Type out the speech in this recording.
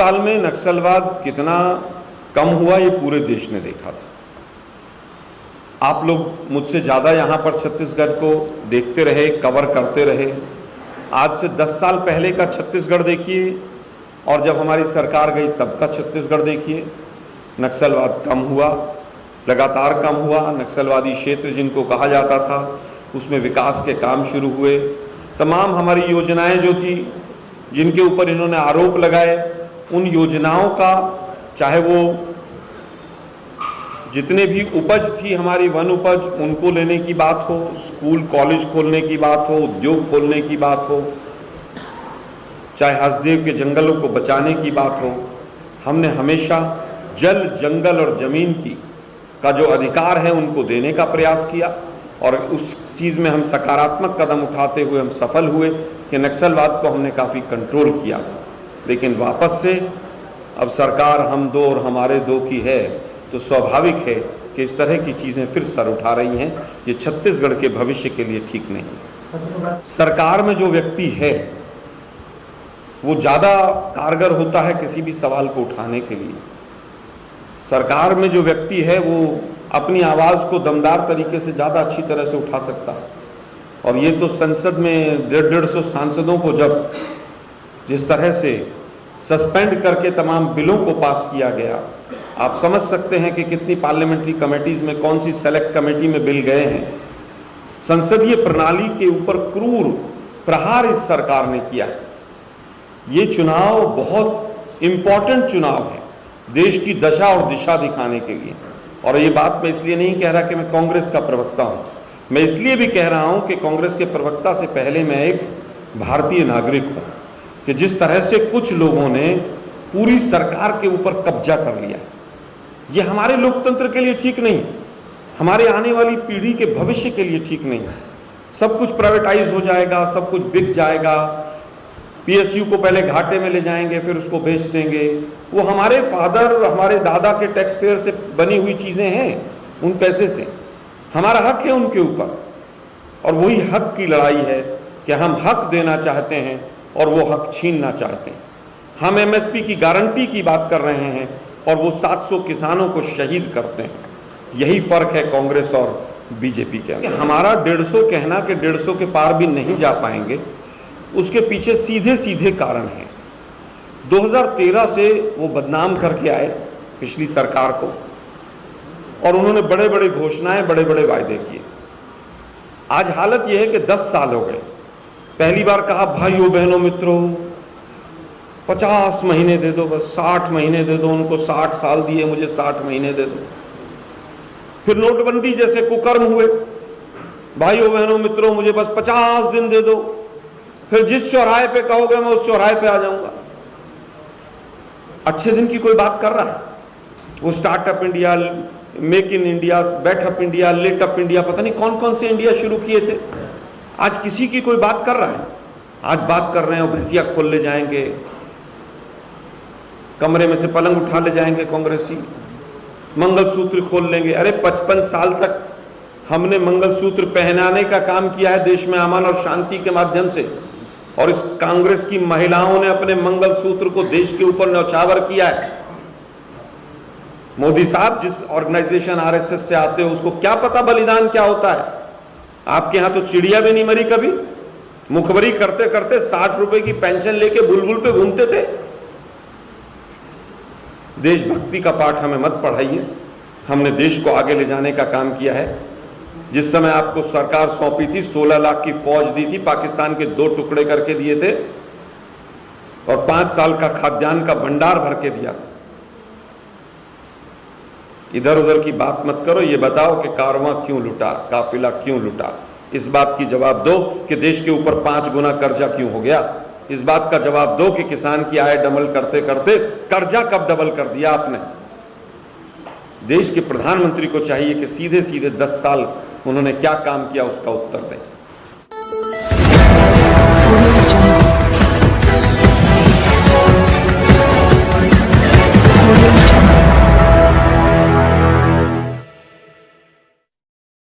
साल में नक्सलवाद कितना कम हुआ ये पूरे देश ने देखा था। आप लोग मुझसे ज़्यादा यहाँ पर छत्तीसगढ़ को देखते रहे, कवर करते रहे। आज से 10 साल पहले का छत्तीसगढ़ देखिए और जब हमारी सरकार गई तब का छत्तीसगढ़ देखिए। नक्सलवाद कम हुआ, लगातार कम हुआ। नक्सलवादी क्षेत्र जिनको कहा जाता था उसमें विकास के काम शुरू हुए। तमाम हमारी योजनाएं जो थी, जिनके ऊपर इन्होंने आरोप लगाए, उन योजनाओं का चाहे वो जितने भी उपज थी हमारी वन उपज, उनको लेने की बात हो, स्कूल कॉलेज खोलने की बात हो, उद्योग खोलने की बात हो, चाहे हसदेव के जंगलों को बचाने की बात हो, हमने हमेशा जल, जंगल और जमीन का जो अधिकार है उनको देने का प्रयास किया और उस चीज़ में हम सकारात्मक कदम उठाते हुए हम सफल हुए कि नक्सलवाद को हमने काफ़ी कंट्रोल किया था। लेकिन वापस से अब सरकार हम दो और हमारे दो की है तो स्वाभाविक है कि इस तरह की चीज़ें फिर सर उठा रही हैं। ये छत्तीसगढ़ के भविष्य के लिए ठीक नहीं। सरकार में जो व्यक्ति है वो ज़्यादा कारगर होता है किसी भी सवाल को उठाने के लिए। सरकार में जो व्यक्ति है वो अपनी आवाज़ को दमदार तरीके से ज़्यादा अच्छी तरह से उठा सकता है। और ये तो संसद में 150 सांसदों को जब जिस तरह से सस्पेंड करके तमाम बिलों को पास किया गया, आप समझ सकते हैं कि कितनी पार्लियामेंट्री कमेटीज में, कौन सी सेलेक्ट कमेटी में बिल गए हैं। संसदीय प्रणाली के ऊपर क्रूर प्रहार इस सरकार ने किया। ये चुनाव बहुत इंपॉर्टेंट चुनाव है देश की दशा और दिशा दिखाने के लिए। और ये बात मैं इसलिए नहीं कह रहा कि मैं कांग्रेस का प्रवक्ता हूं, मैं इसलिए भी कह रहा हूं कि कांग्रेस के प्रवक्ता से पहले मैं एक भारतीय नागरिक हूं कि जिस तरह से कुछ लोगों ने पूरी सरकार के ऊपर कब्जा कर लिया, ये हमारे लोकतंत्र के लिए ठीक नहीं, हमारे आने वाली पीढ़ी के भविष्य के लिए ठीक नहीं। सब कुछ प्राइवेटाइज हो जाएगा, सब कुछ बिक जाएगा, पीएसयू को पहले घाटे में ले जाएंगे फिर उसको बेच देंगे। वो हमारे फादर, हमारे दादा के टैक्स पेयर से बनी हुई चीज़ें हैं, उन पैसे से हमारा हक है उनके ऊपर। और वही हक की लड़ाई है कि हम हक देना चाहते हैं और वो हक छीनना चाहते हैं। हम एमएसपी की गारंटी की बात कर रहे हैं और वो 700 किसानों को शहीद करते हैं। यही फर्क है कांग्रेस और बीजेपी के। हमारा 150 कहना कि 150 के पार भी नहीं जा पाएंगे, उसके पीछे सीधे सीधे कारण हैं। 2013 से वो बदनाम करके आए पिछली सरकार को और उन्होंने बड़े बड़े घोषणाएं, बड़े बड़े वायदे किए। आज हालत यह है कि 10 साल हो गए। पहली बार कहा भाइयों बहनों मित्रों 50 महीने दे दो, बस 60 महीने दे दो, उनको 60 साल दिए, मुझे 60 महीने दे दो। फिर नोटबंदी जैसे कुकर्म हुए, भाइयों बहनों मित्रों मुझे बस 50 दिन दे दो, फिर जिस चौराहे पे कहोगे मैं उस चौराहे पे आ जाऊंगा। अच्छे दिन की कोई बात कर रहा है? वो startup India, make in India, बैठअप इंडिया, लेटअप इंडिया, पता नहीं कौन कौन से इंडिया शुरू किए थे। आज किसी की कोई बात कर रहा है? आज बात कर रहे हैं भैंसिया खोल ले जाएंगे, कमरे में से पलंग उठा ले जाएंगे कांग्रेसी, मंगलसूत्र खोल लेंगे। अरे 55 साल तक हमने मंगलसूत्र पहनाने का काम किया है देश में अमन और शांति के माध्यम से, और इस कांग्रेस की महिलाओं ने अपने मंगलसूत्र को देश के ऊपर न्यौछावर किया है। मोदी साहब जिस ऑर्गेनाइजेशन आरएसएस से आते हो उसको क्या पता बलिदान क्या होता है? आपके यहां तो चिड़िया भी नहीं मरी कभी। मुखबरी करते करते 60 रुपए की पेंशन लेके बुलबुल पे घूमते थे। देशभक्ति का पाठ हमें मत पढ़ाइए। हमने देश को आगे ले जाने का काम किया है। जिस समय आपको सरकार सौंपी थी 16 लाख की फौज दी थी, पाकिस्तान के 2 टुकड़े करके दिए थे और 5 साल का खाद्यान्न का भंडार भर के दिया था। इधर उधर की बात मत करो, ये बताओ कि कारवां क्यों लुटा, काफिला क्यों लुटा। इस बात की जवाब दो कि देश के ऊपर 5 गुना कर्जा क्यों हो गया। इस बात का जवाब दो कि किसान की आय डबल करते करते कर्जा कब डबल कर दिया आपने। देश के प्रधानमंत्री को चाहिए कि सीधे सीधे 10 साल उन्होंने क्या काम किया उसका उत्तर दें।